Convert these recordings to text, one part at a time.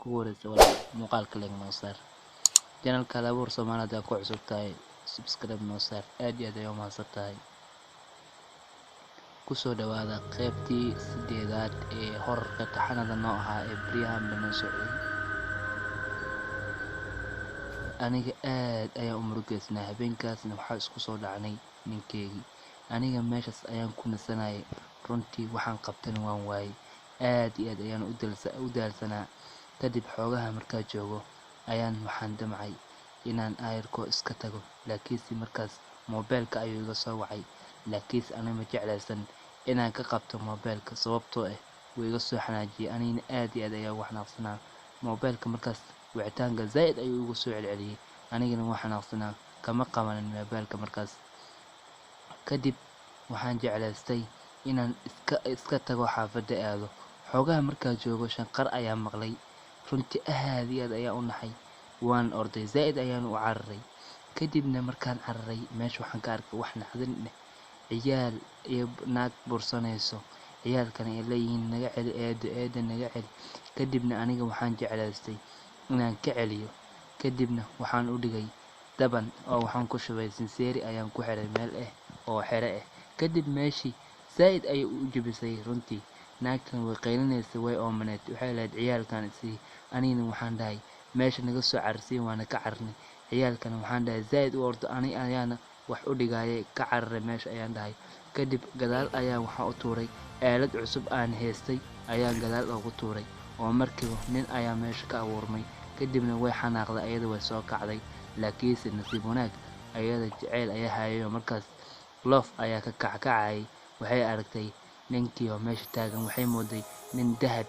kugu wareysa walaal muuqaalka leh noo saar channelka Halabuur Soomaalida ku cusub tahay subscribe noo saar aad iyo aad ay u mahadsantahay kusoo dhawaada qaybtii 8aad ee horarka taxanada noo ahaa ee Brian Beno Socday aniga aad ayaan u murugeysnaa habeenkaasna waxaa isku soo dhacnay ninkeygii aniga meeshaas ayaan ku nasanayay runtii waxaan qabtan waan waayay aad iyo aad ayaan u daalsanaa kadib xoogaha markaa joogo ayaan waxaan damcay inaan aayarko iska tago laakiinse markaas moobilka ayuu iga soo wacay laakiinse aniga ma jeclaysan inaan ka qabto moobilka sababtoo ah wuu iga soo xanaajiyay anigana aad iyo aad ayaan wax xanaaqsanaa moobilka markaas wicitaanka zaid ayuu ugu soo celceliyay anigana waan xanaaqsanaa kama qabanin moobilka markaas kadib waxaan jeclaystay inaan iska tago xaafadda aado xoogaha markaa joogo shanqar ayaan maqlay runtii aad iyo aad ayaan u naxay waan orday zaid ayaan u cararay kadibna markaan cararay meesha waxaan ka arkay wax naxdin leh ciyaal iyo naag bursanayso ciyaalkana ay leeyihiin naga celi eedo naga celi kadibna aniga waxaan jeclaystay inaan ka celiyo kadibna waxaan u dhigay daban oo waxaan ku shubay sinseeri ayaan ku xiray meel oo xere kadib meeshii zaid ay u jabisay runtii naagtan way qaylinaysa way oomaneed waxay leedahay ciyaalkan isii anina waxaan dhahay meesha naga soo carsiin waana ka carnay ciyaalkana waxaan dhahay zaid u ordo ayaana wax u dhigayay ka cararay meesha ayaan dhahay kadib gadaal ayaan waxaan u tuuray aalad cusub aan haystay ayaan gadaal ugu tuuray oo markiiba nin ayaa meesha ka abuurmay kadibna way xanaaqday ayada way soo kacday laakiinse nasiib wanaag ayada jacayl ayaa hayo markaas loof ayaa ka kacay waxay aragtay ninkii oo meesha taagan waxay mooday nin dahab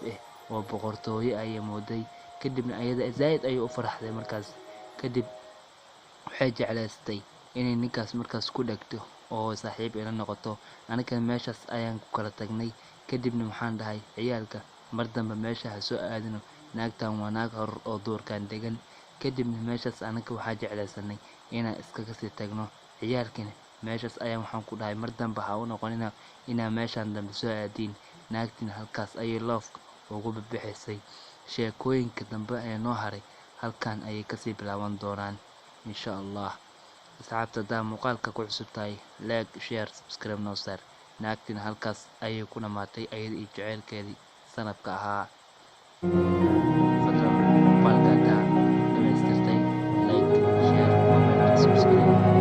oo boqortooyo ayay mooday kadibna ayada zaid ay u faraxday markaas kadib waxay jeclaystay inay ninkaas markaas ku dhagto oo saaxiib ila noqoto aniga meeshaas ayaan ku kala tagnay kadibna waxaan dhahay ciyaalka mar dambe meesha ha soo aadino naagtan waa naag hor oo duurkan degan kadibna meeshaas aniga waxaa jeclaysanay inaan iskaga sii tagno ciyaalkina meeshaas ayaan waxaan ku dhahay mar dambe ha u noqonina inaa meeshan dambe soo aadiin naagtina halkaas ayay loof ugu bixisay sheekooyinka dambe ee noo haray halkan ayay kasii bilaaban doonaan insha Allah asxaabta daa muuqaalka ku cusub tahay like share subscribe noo saar naagtina halkaas ayay ku dhamaatay ayada iyo jaceylkeedii sanadka ahaa fadlan muuqaalka daa dhamaystirtay like share comment subscribe